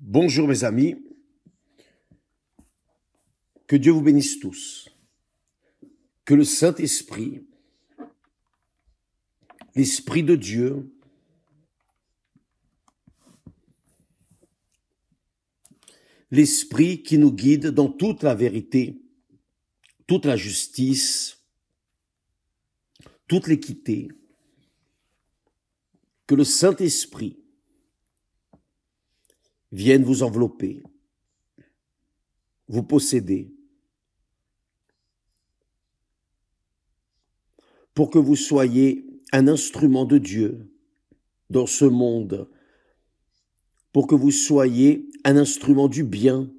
Bonjour mes amis, que Dieu vous bénisse tous, que le Saint-Esprit, l'Esprit de Dieu, l'Esprit qui nous guide dans toute la vérité, toute la justice, toute l'équité, que le Saint-Esprit vienne vous envelopper, vous posséder, pour que vous soyez un instrument de Dieu dans ce monde, pour que vous soyez un instrument du bien,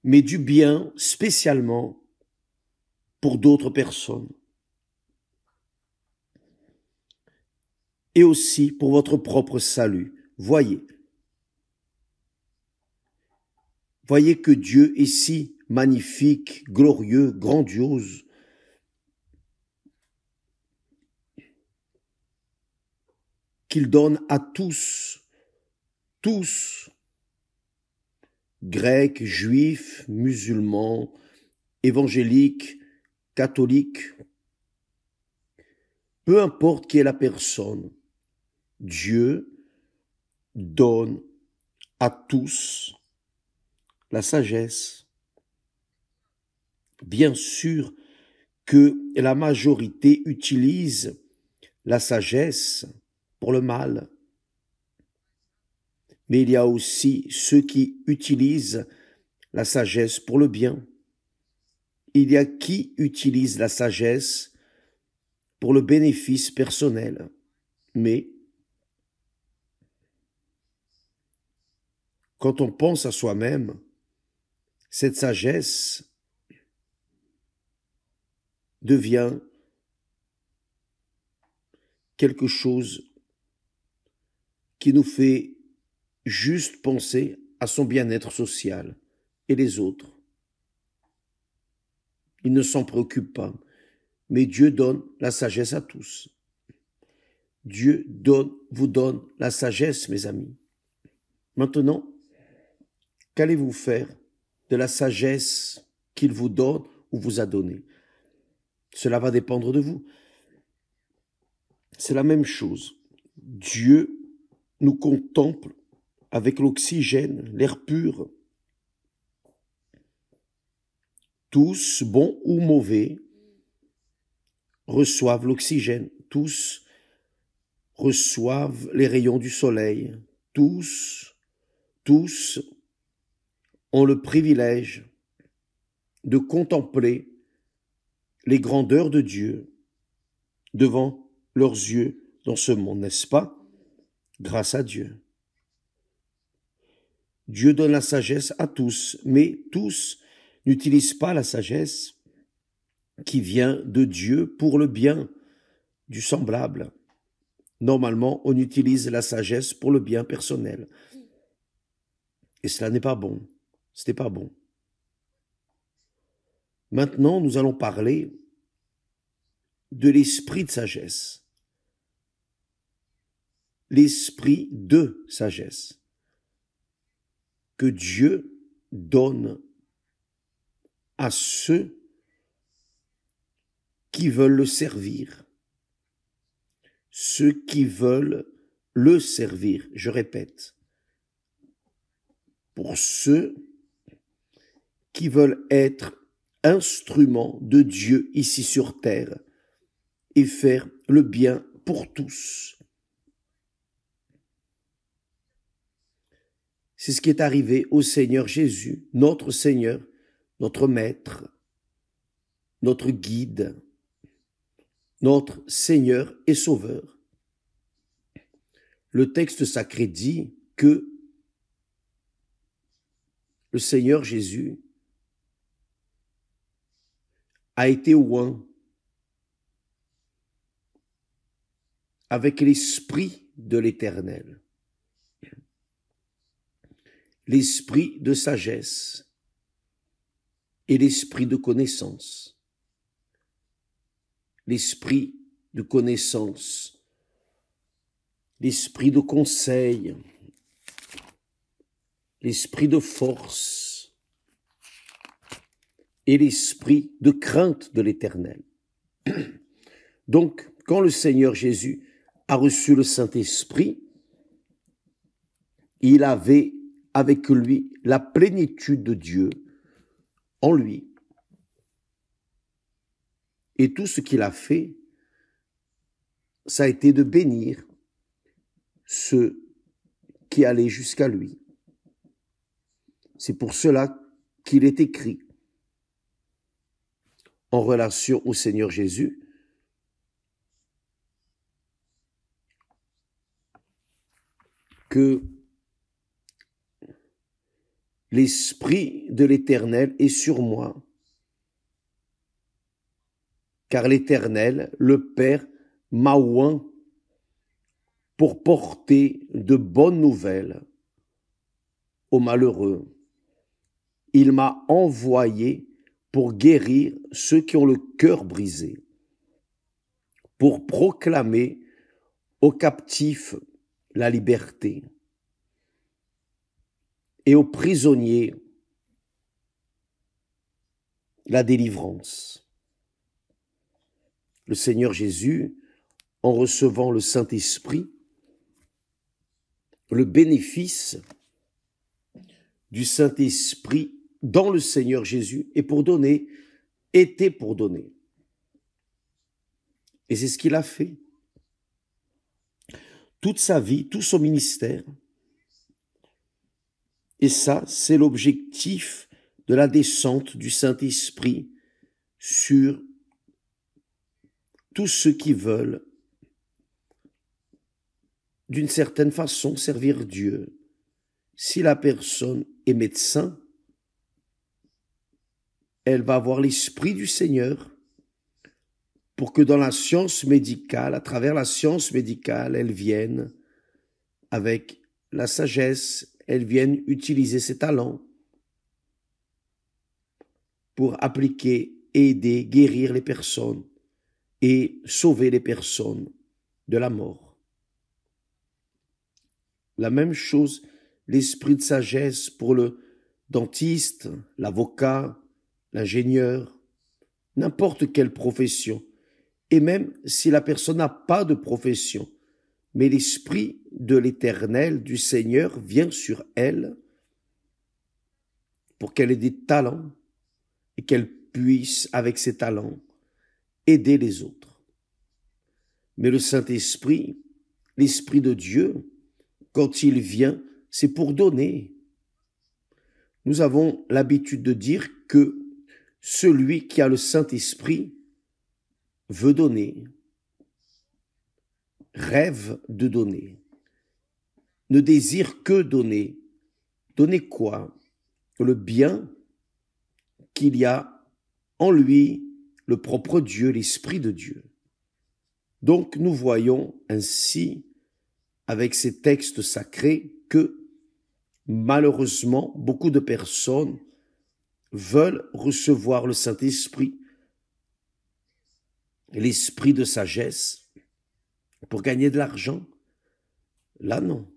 mais du bien spécialement pour d'autres personnes. Et aussi pour votre propre salut. Voyez que Dieu est si magnifique, glorieux, grandiose, qu'il donne à tous, Grecs, juifs, musulmans, évangéliques, catholiques, peu importe qui est la personne, Dieu donne à tous la sagesse. Bien sûr que la majorité utilise la sagesse pour le mal, mais il y a aussi ceux qui utilisent la sagesse pour le bien. Il y a qui utilise la sagesse pour le bénéfice personnel, mais quand on pense à soi-même, cette sagesse devient quelque chose qui nous fait juste penser à son bien-être social et les autres. Il ne s'en préoccupe pas, mais Dieu donne la sagesse à tous. Dieu vous donne la sagesse, mes amis. Maintenant, qu'allez-vous faire de la sagesse qu'il vous donne ou vous a donnée? Cela va dépendre de vous. C'est la même chose. Dieu nous contemple avec l'oxygène, l'air pur. Tous, bons ou mauvais, reçoivent l'oxygène. Tous reçoivent les rayons du soleil. Tous ont le privilège de contempler les grandeurs de Dieu devant leurs yeux dans ce monde, n'est-ce pas? Grâce à Dieu. Dieu donne la sagesse à tous, mais tous n'utilisent pas la sagesse qui vient de Dieu pour le bien du semblable. Normalement, on utilise la sagesse pour le bien personnel. Et cela n'est pas bon. Ce n'est pas bon. Maintenant, nous allons parler de l'esprit de sagesse. L'esprit de sagesse que Dieu donne à ceux qui veulent le servir. Ceux qui veulent le servir, je répète, pour ceux qui veulent être instruments de Dieu ici sur terre et faire le bien pour tous. C'est ce qui est arrivé au Seigneur Jésus, notre Seigneur, notre Maître, notre Guide, notre Seigneur et Sauveur. Le texte sacré dit que le Seigneur Jésus a été oint avec l'Esprit de l'Éternel, l'Esprit de sagesse et l'Esprit de connaissance. L'Esprit de connaissance l'esprit de conseil, l'esprit de force et l'esprit de crainte de l'Éternel. Donc, quand le Seigneur Jésus a reçu le Saint-Esprit, il avait avec lui la plénitude de Dieu en lui. Et tout ce qu'il a fait, ça a été de bénir ceux qui allaient jusqu'à lui. C'est pour cela qu'il est écrit en relation au Seigneur Jésus que l'Esprit de l'Éternel est sur moi, car l'Éternel, le Père, m'a oint pour porter de bonnes nouvelles aux malheureux. Il m'a envoyé pour guérir ceux qui ont le cœur brisé, pour proclamer aux captifs la liberté et aux prisonniers la délivrance. Le Seigneur Jésus, en recevant le Saint-Esprit, le bénéfice du Saint-Esprit dans le Seigneur Jésus était pour donner. Et c'est ce qu'il a fait. Toute sa vie, tout son ministère. Et ça, c'est l'objectif de la descente du Saint-Esprit sur tous ceux qui veulent, d'une certaine façon, servir Dieu. Si la personne est médecin, elle va avoir l'Esprit du Seigneur pour que dans la science médicale, à travers la science médicale, elle vienne avec la sagesse, elle vienne utiliser ses talents pour appliquer, aider, guérir les personnes et sauver les personnes de la mort. La même chose, l'esprit de sagesse pour le dentiste, l'avocat, l'ingénieur, n'importe quelle profession. Et même si la personne n'a pas de profession, mais l'esprit de l'Éternel, du Seigneur, vient sur elle pour qu'elle ait des talents et qu'elle puisse, avec ses talents, aider les autres. Mais le Saint-Esprit, l'Esprit de Dieu, quand il vient, c'est pour donner. Nous avons l'habitude de dire que celui qui a le Saint-Esprit veut donner, rêve de donner, ne désire que donner. Donner quoi? Le bien qu'il y a en lui, le propre Dieu, l'Esprit de Dieu. Donc nous voyons ainsi, avec ces textes sacrés, que malheureusement, beaucoup de personnes veulent recevoir le Saint-Esprit, l'esprit de sagesse, pour gagner de l'argent. Là, non.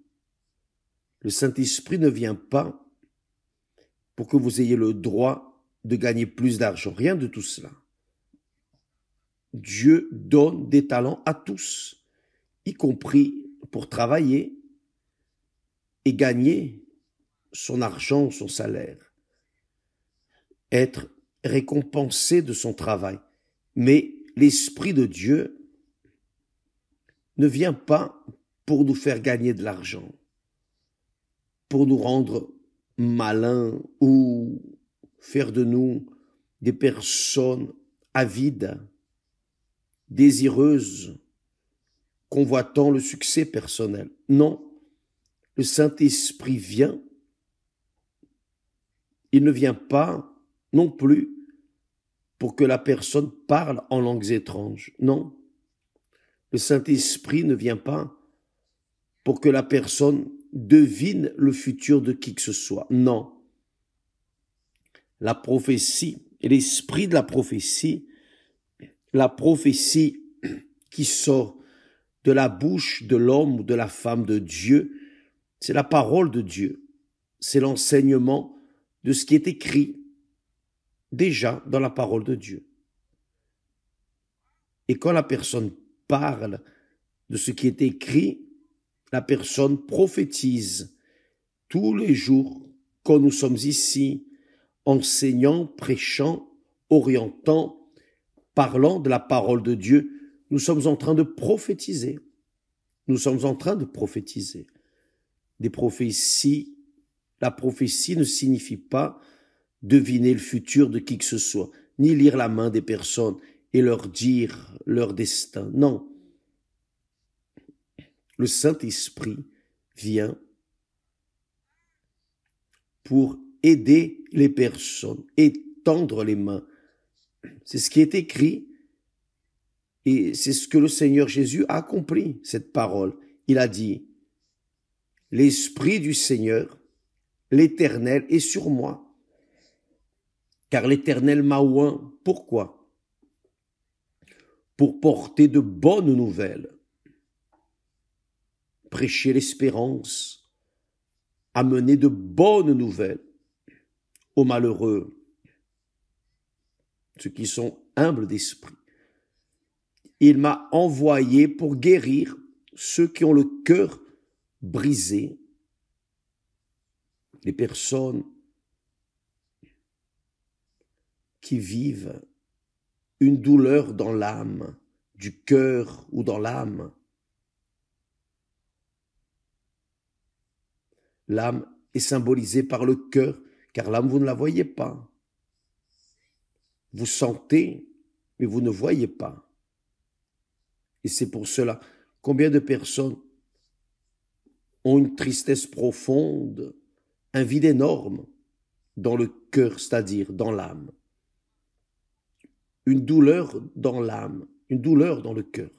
Le Saint-Esprit ne vient pas pour que vous ayez le droit de gagner plus d'argent. Rien de tout cela. Dieu donne des talents à tous, y compris pour travailler et gagner son argent, son salaire, être récompensé de son travail. Mais l'Esprit de Dieu ne vient pas pour nous faire gagner de l'argent, pour nous rendre malins ou faire de nous des personnes avides, désireuses, convoitant le succès personnel. Non, le Saint-Esprit vient. Il ne vient pas non plus pour que la personne parle en langues étranges. Non, le Saint-Esprit ne vient pas pour que la personne devine le futur de qui que ce soit. Non, la prophétie et l'esprit de la prophétie qui sort de la bouche de l'homme ou de la femme de Dieu, c'est la parole de Dieu. C'est l'enseignement de ce qui est écrit déjà dans la parole de Dieu. Et quand la personne parle de ce qui est écrit, la personne prophétise tous les jours quand nous sommes ici, enseignant, prêchant, orientant, parlant de la parole de Dieu. Nous sommes en train de prophétiser. Nous sommes en train de prophétiser. Des prophéties, la prophétie ne signifie pas deviner le futur de qui que ce soit, ni lire la main des personnes et leur dire leur destin. Non. Le Saint-Esprit vient pour aider les personnes, étendre les mains. C'est ce qui est écrit et c'est ce que le Seigneur Jésus a accompli, cette parole. Il a dit, « L'Esprit du Seigneur, l'Éternel est sur moi. » Car l'Éternel m'a oint. Pourquoi? Pour porter de bonnes nouvelles, prêcher l'espérance, amener de bonnes nouvelles aux malheureux, ceux qui sont humbles d'esprit. Il m'a envoyé pour guérir ceux qui ont le cœur brisé, les personnes qui vivent une douleur dans l'âme, du cœur ou dans l'âme. L'âme est symbolisée par le cœur, car l'âme, vous ne la voyez pas. Vous sentez, mais vous ne voyez pas. Et c'est pour cela, combien de personnes ont une tristesse profonde, un vide énorme dans le cœur, c'est-à-dire dans l'âme. Une douleur dans l'âme, une douleur dans le cœur.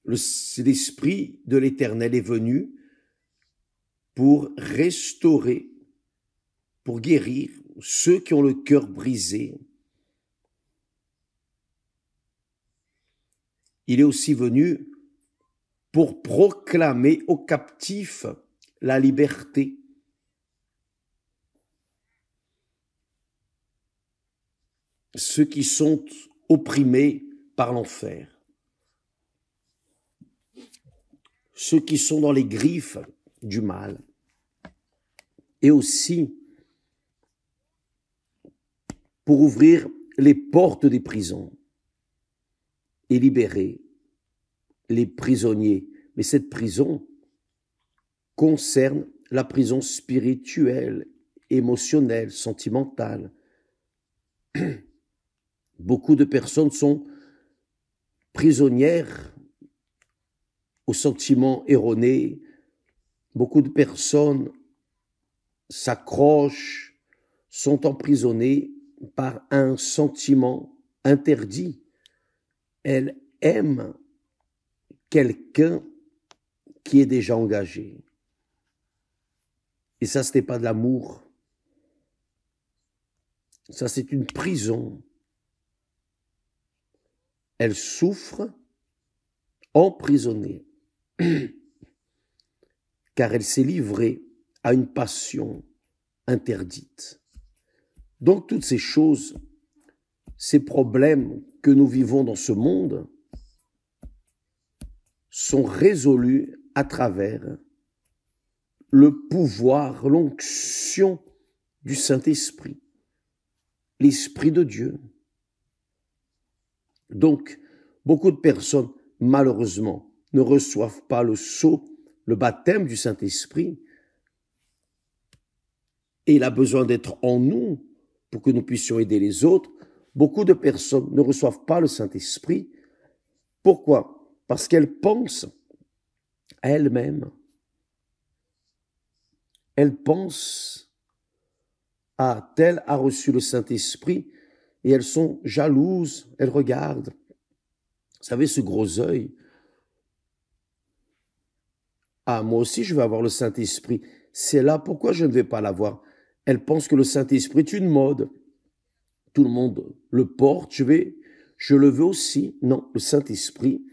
L'Esprit de l'Éternel est venu pour restaurer, pour guérir ceux qui ont le cœur brisé. Il est aussi venu pour proclamer aux captifs la liberté. Ceux qui sont opprimés par l'enfer, ceux qui sont dans les griffes du mal, et aussi pour ouvrir les portes des prisons et libérer les prisonniers. Mais cette prison concerne la prison spirituelle, émotionnelle, sentimentale. Beaucoup de personnes sont prisonnières aux sentiments erronés. Beaucoup de personnes s'accrochent, sont emprisonnées par un sentiment interdit. Elles aiment quelqu'un qui est déjà engagé. Et ça, ce n'est pas de l'amour. Ça, c'est une prison. Elle souffre, emprisonnée, car elle s'est livrée à une passion interdite. Donc toutes ces choses, ces problèmes que nous vivons dans ce monde sont résolus à travers le pouvoir, l'onction du Saint-Esprit, l'Esprit de Dieu. Donc, beaucoup de personnes, malheureusement, ne reçoivent pas le sceau, le baptême du Saint-Esprit. Et il a besoin d'être en nous pour que nous puissions aider les autres. Beaucoup de personnes ne reçoivent pas le Saint-Esprit. Pourquoi? Parce qu'elles pensent à elles-mêmes. Elles pensent à tel a reçu le Saint-Esprit et elles sont jalouses, elles regardent. Vous savez, ce gros œil. Ah, moi aussi je vais avoir le Saint-Esprit. C'est là, pourquoi je ne vais pas l'avoir? Elles pensent que le Saint-Esprit est une mode. Tout le monde le porte, je je le veux aussi. Non, le Saint-Esprit,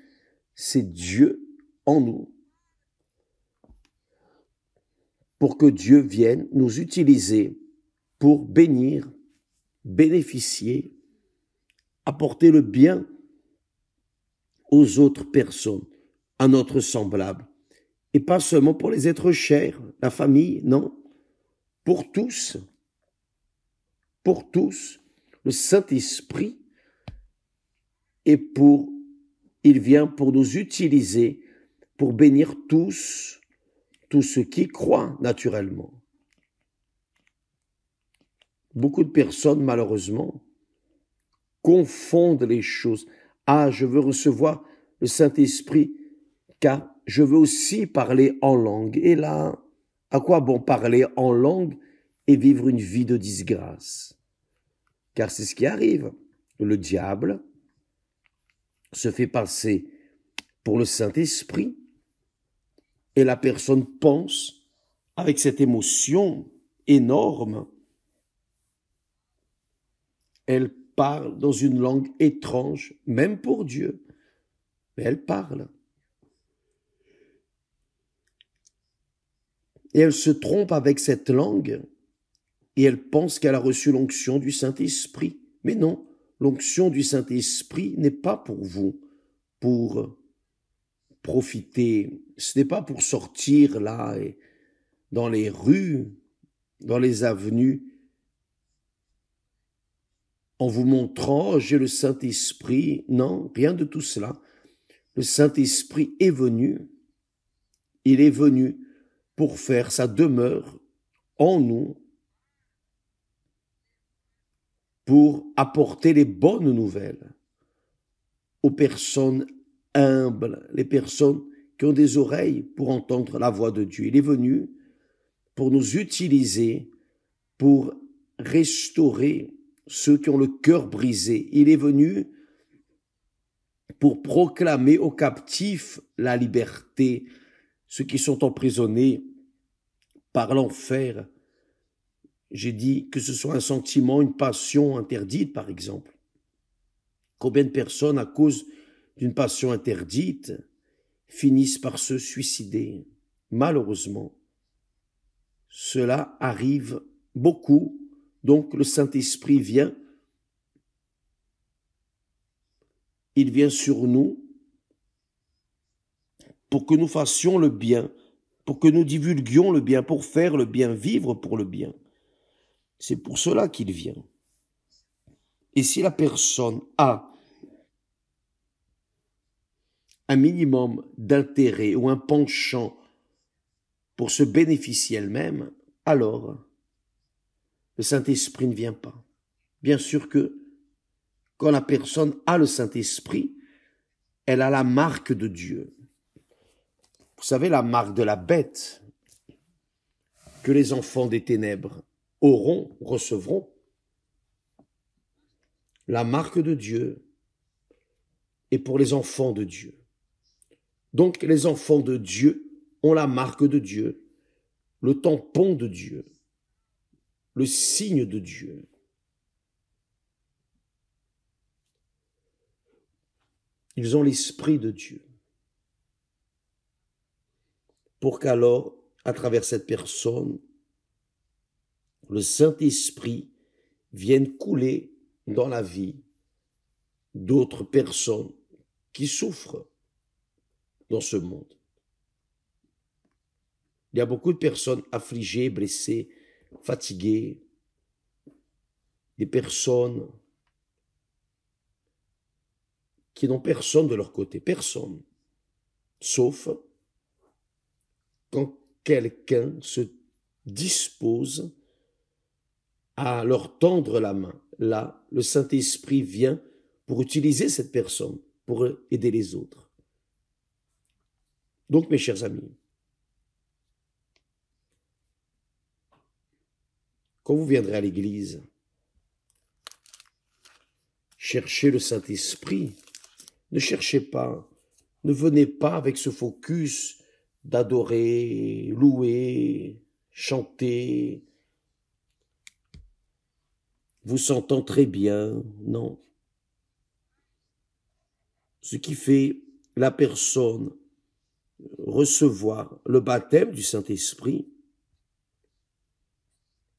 c'est Dieu en nous. Pour que Dieu vienne nous utiliser pour bénir, bénéficier, apporter le bien aux autres personnes, à notre semblable. Et pas seulement pour les êtres chers, la famille, non. Pour tous, le Saint-Esprit il vient pour nous utiliser, pour bénir tous ceux qui croient naturellement. Beaucoup de personnes, malheureusement, confondent les choses. Ah, je veux recevoir le Saint-Esprit, car je veux aussi parler en langue. Et là, à quoi bon parler en langue et vivre une vie de disgrâce? Car c'est ce qui arrive. Le diable se fait passer pour le Saint-Esprit et la personne pense avec cette émotion énorme. Elle parle dans une langue étrange, même pour Dieu, mais elle parle. Et elle se trompe avec cette langue et elle pense qu'elle a reçu l'onction du Saint-Esprit. Mais non, l'onction du Saint-Esprit n'est pas pour vous, pour profiter. Ce n'est pas pour sortir là et dans les rues, dans les avenues, en vous montrant, j'ai le Saint-Esprit. Non, rien de tout cela. Le Saint-Esprit est venu, il est venu pour faire sa demeure en nous, pour apporter les bonnes nouvelles aux personnes humbles, les personnes qui ont des oreilles pour entendre la voix de Dieu. Il est venu pour nous utiliser, pour restaurer ceux qui ont le cœur brisé. Il est venu pour proclamer aux captifs la liberté, ceux qui sont emprisonnés par l'enfer. J'ai dit que ce soit un sentiment, une passion interdite, par exemple. Combien de personnes, à cause d'une passion interdite, finissent par se suicider? Malheureusement, cela arrive beaucoup. Donc le Saint-Esprit vient, il vient sur nous pour que nous fassions le bien, pour que nous divulguions le bien, pour faire le bien, vivre pour le bien. C'est pour cela qu'il vient. Et si la personne a un minimum d'intérêt ou un penchant pour se bénéficier elle-même, alors le Saint-Esprit ne vient pas. Bien sûr que quand la personne a le Saint-Esprit, elle a la marque de Dieu. Vous savez, la marque de la bête que les enfants des ténèbres recevront. La marque de Dieu est pour les enfants de Dieu. Donc les enfants de Dieu ont la marque de Dieu, le tampon de Dieu, le signe de Dieu. Ils ont l'Esprit de Dieu. Pour qu'alors, à travers cette personne, le Saint-Esprit vienne couler dans la vie d'autres personnes qui souffrent dans ce monde. Il y a beaucoup de personnes affligées, blessées, fatiguées, des personnes qui n'ont personne de leur côté, personne, sauf quand quelqu'un se dispose à leur tendre la main. Là, le Saint-Esprit vient pour utiliser cette personne, pour aider les autres. Donc, mes chers amis, quand vous viendrez à l'église, cherchez le Saint-Esprit. Ne cherchez pas, ne venez pas avec ce focus d'adorer, louer, chanter, vous sentant très bien, non. ce qui fait la personne recevoir le baptême du Saint-Esprit,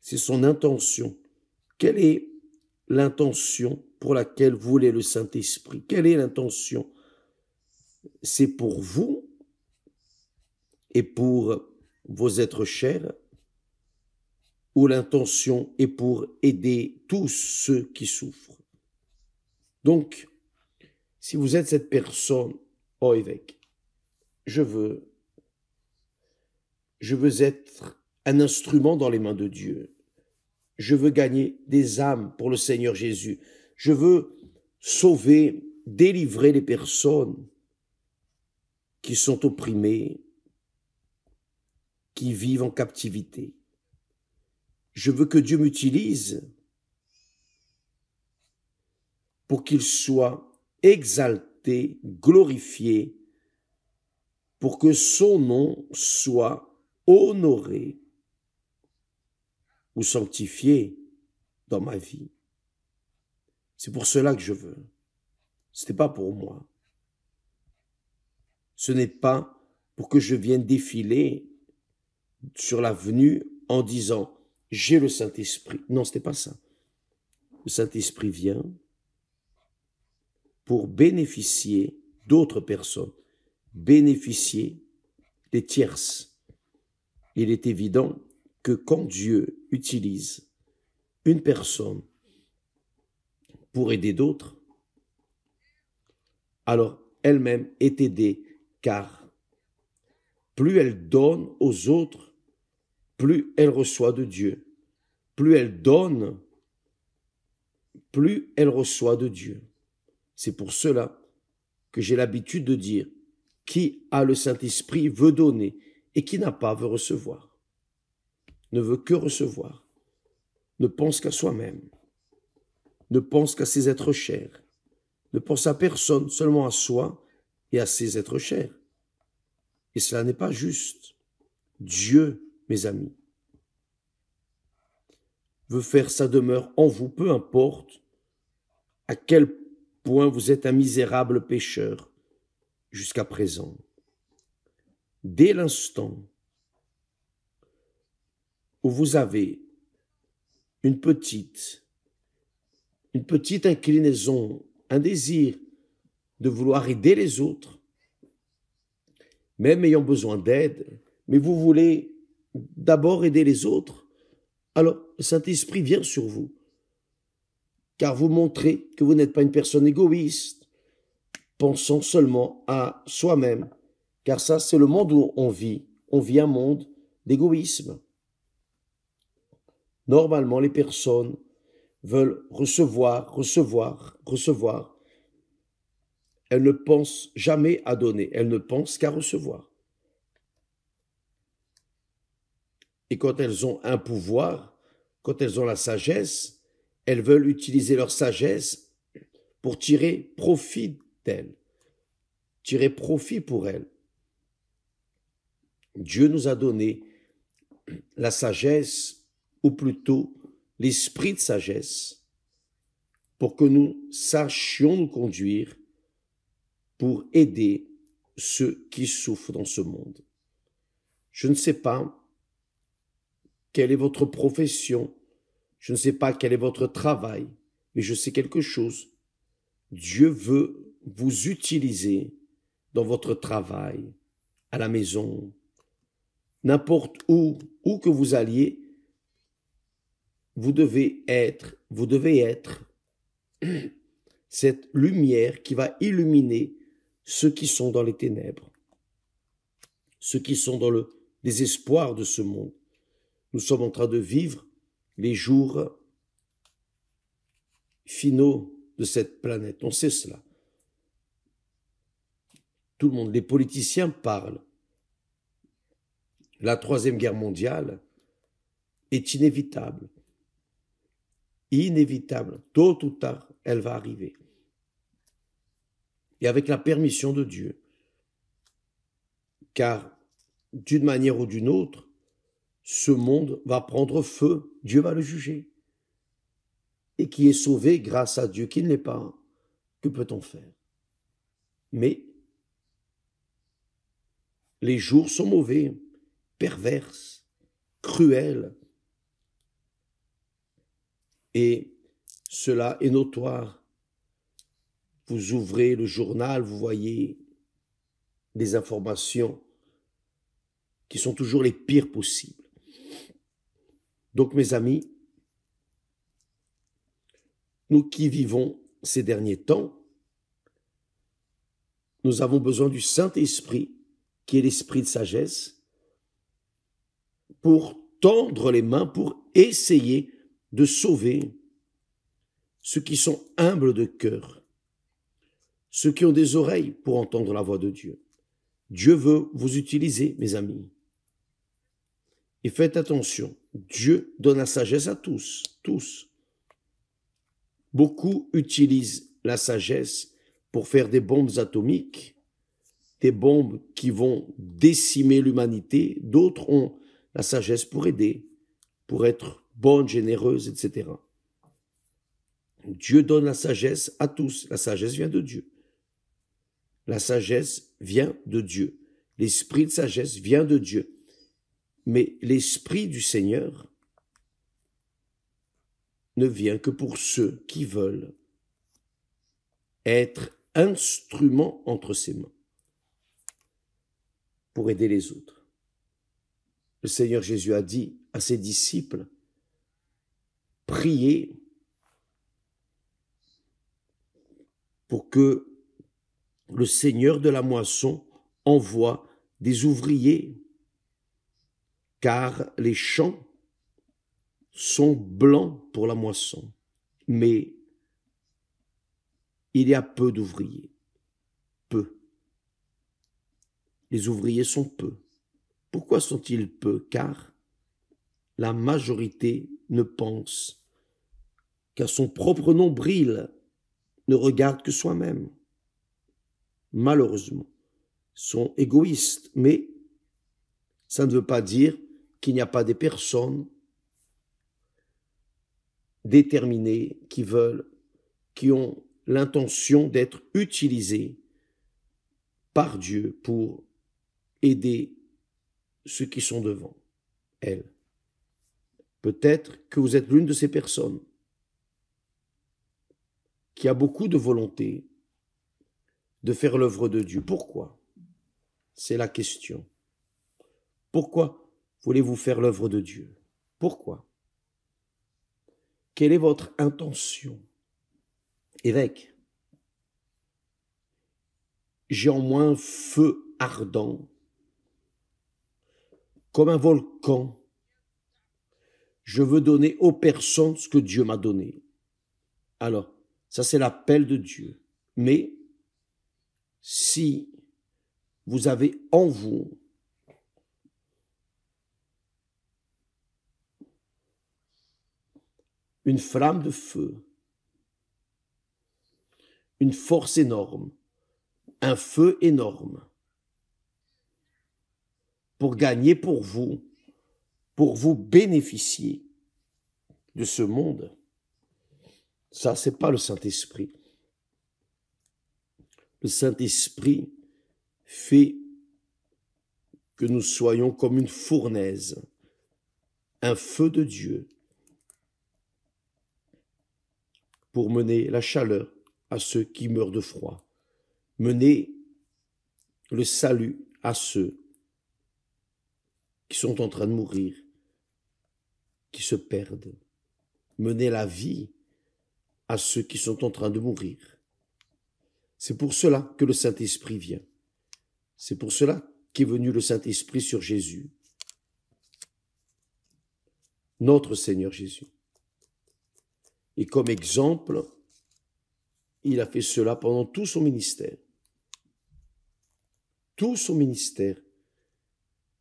c'est son intention. Quelle est l'intention pour laquelle vous voulez le Saint-Esprit? Quelle est l'intention? C'est pour vous et pour vos êtres chers, ou l'intention est pour aider tous ceux qui souffrent? Donc, si vous êtes cette personne, oh évêque, je veux être un instrument dans les mains de Dieu. Je veux gagner des âmes pour le Seigneur Jésus. Je veux sauver, délivrer les personnes qui sont opprimées, qui vivent en captivité. Je veux que Dieu m'utilise pour qu'il soit exalté, glorifié, pour que son nom soit honoré ou sanctifié dans ma vie. C'est pour cela que je veux. Ce n'est pas pour moi. Ce n'est pas pour que je vienne défiler sur l'avenue en disant « j'ai le Saint-Esprit ». Non, ce n'est pas ça. Le Saint-Esprit vient pour bénéficier d'autres personnes, bénéficier des tierces. Il est évident que quand Dieu utilise une personne pour aider d'autres, alors elle-même est aidée, car plus elle donne aux autres, plus elle reçoit de Dieu. Plus elle donne, plus elle reçoit de Dieu. C'est pour cela que j'ai l'habitude de dire, qui a le Saint-Esprit veut donner, et qui n'a pas veut recevoir. Ne veut que recevoir. Ne pense qu'à soi-même. Ne pense qu'à ses êtres chers. Ne pense à personne, seulement à soi et à ses êtres chers. Et cela n'est pas juste. Dieu, mes amis, veut faire sa demeure en vous, peu importe à quel point vous êtes un misérable pécheur jusqu'à présent. Dès l'instant où vous avez une petite inclinaison, un désir de vouloir aider les autres, même ayant besoin d'aide, mais vous voulez d'abord aider les autres, alors le Saint-Esprit vient sur vous, car vous montrez que vous n'êtes pas une personne égoïste, pensant seulement à soi-même, car ça c'est le monde où on vit un monde d'égoïsme. Normalement, les personnes veulent recevoir. Elles ne pensent jamais à donner, elles ne pensent qu'à recevoir. Et quand elles ont un pouvoir, quand elles ont la sagesse, elles veulent utiliser leur sagesse pour tirer profit d'elles, tirer profit pour elles. Dieu nous a donné la sagesse, ou plutôt l'esprit de sagesse, pour que nous sachions nous conduire pour aider ceux qui souffrent dans ce monde. Je ne sais pas quelle est votre profession, je ne sais pas quel est votre travail, mais je sais quelque chose. Dieu veut vous utiliser dans votre travail, à la maison, n'importe où que vous alliez, vous devez être cette lumière qui va illuminer ceux qui sont dans les ténèbres, ceux qui sont dans le désespoir de ce monde. Nous sommes en train de vivre les jours finaux de cette planète. On sait cela. Tout le monde, les politiciens parlent. La Troisième Guerre mondiale est inévitable. Inévitable. Tôt ou tard, elle va arriver. Et avec la permission de Dieu. Car, d'une manière ou d'une autre, ce monde va prendre feu. Dieu va le juger. Et qui est sauvé grâce à Dieu, qui ne l'est pas, que peut-on faire? Mais les jours sont mauvais, perverses, cruels. Et cela est notoire. Vous ouvrez le journal, vous voyez des informations qui sont toujours les pires possibles. Donc, mes amis, nous qui vivons ces derniers temps, nous avons besoin du Saint-Esprit, qui est l'esprit de sagesse, pour tendre les mains, pour essayer de sauver ceux qui sont humbles de cœur, ceux qui ont des oreilles pour entendre la voix de Dieu. Dieu veut vous utiliser, mes amis. Et faites attention, Dieu donne la sagesse à tous, tous. Beaucoup utilisent la sagesse pour faire des bombes atomiques, des bombes qui vont décimer l'humanité. D'autres ont la sagesse pour aider, pour être bonnes, généreuses, etc. Dieu donne la sagesse à tous. La sagesse vient de Dieu. La sagesse vient de Dieu. L'esprit de sagesse vient de Dieu. Mais l'esprit du Seigneur ne vient que pour ceux qui veulent être instruments entre ses mains pour aider les autres. Le Seigneur Jésus a dit à ses disciples, priez pour que le Seigneur de la moisson envoie des ouvriers, car les champs sont blancs pour la moisson, mais il y a peu d'ouvriers, peu. Les ouvriers sont peu. Pourquoi sont-ils peu? Car la majorité ne pense qu'à son propre nombril, ne regarde que soi-même. Malheureusement, sont égoïstes, mais ça ne veut pas dire qu'il n'y a pas des personnes déterminées qui veulent, qui ont l'intention d'être utilisées par Dieu pour aider ceux qui sont devant elles. Peut-être que vous êtes l'une de ces personnes qui a beaucoup de volonté de faire l'œuvre de Dieu. Pourquoi? C'est la question. Pourquoi voulez-vous faire l'œuvre de Dieu? Pourquoi? Quelle est votre intention? Évêque, j'ai en moi un feu ardent, comme un volcan. Je veux donner aux personnes ce que Dieu m'a donné. Alors, ça c'est l'appel de Dieu. Mais si vous avez en vous une flamme de feu, une force énorme, un feu énorme, pour gagner pour vous bénéficier de ce monde, ça, c'est pas le Saint-Esprit. Le Saint-Esprit fait que nous soyons comme une fournaise, un feu de Dieu, pour mener la chaleur à ceux qui meurent de froid, mener le salut à ceux qui sont en train de mourir, qui se perdent, mener la vie à ceux qui sont en train de mourir. C'est pour cela que le Saint-Esprit vient. C'est pour cela qu'est venu le Saint-Esprit sur Jésus, notre Seigneur Jésus. Et comme exemple, il a fait cela pendant tout son ministère. Tout son ministère,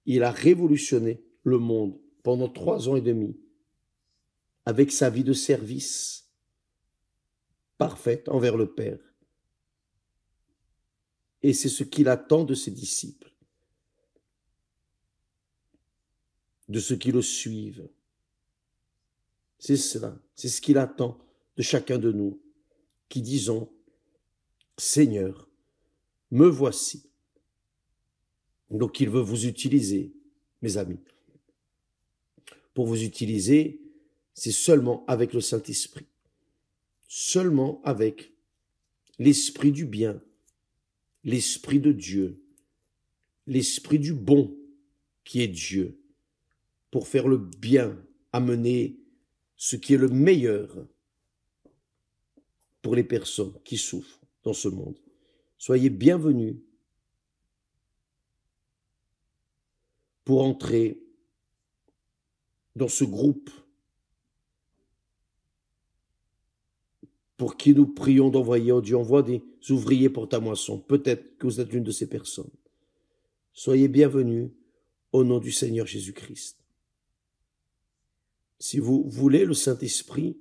il a révolutionné le monde pendant 3 ans et demi, avec sa vie de service parfaite envers le Père. Et c'est ce qu'il attend de ses disciples, de ceux qui le suivent. C'est cela, c'est ce qu'il attend de chacun de nous, qui disons, Seigneur, me voici. Donc il veut vous utiliser, mes amis. Pour vous utiliser, c'est seulement avec le Saint-Esprit. Seulement avec l'Esprit du bien, l'Esprit de Dieu, l'Esprit du bon qui est Dieu, pour faire le bien, amener ce qui est le meilleur pour les personnes qui souffrent dans ce monde. Soyez bienvenus pour entrer dans ce groupe pour qui nous prions d'envoyer, oh Dieu, envoie des ouvriers pour ta moisson. Peut-être que vous êtes l'une de ces personnes. Soyez bienvenus au nom du Seigneur Jésus-Christ. Si vous voulez le Saint-Esprit,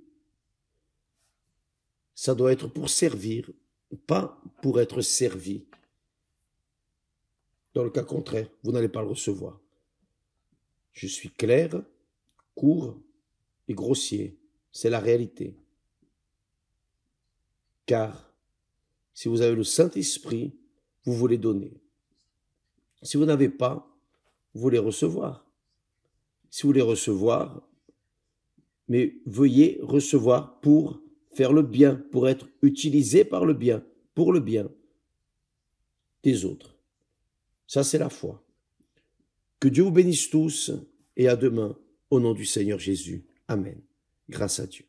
ça doit être pour servir, pas pour être servi. Dans le cas contraire, vous n'allez pas le recevoir. Je suis clair, court et grossier. C'est la réalité. Car si vous avez le Saint-Esprit, vous voulez donner. Si vous n'avez pas, vous voulez recevoir. Si vous voulez recevoir, mais veuillez recevoir pour faire le bien, pour être utilisé par le bien, pour le bien des autres. Ça, c'est la foi. Que Dieu vous bénisse tous et à demain au nom du Seigneur Jésus. Amen. Grâce à Dieu.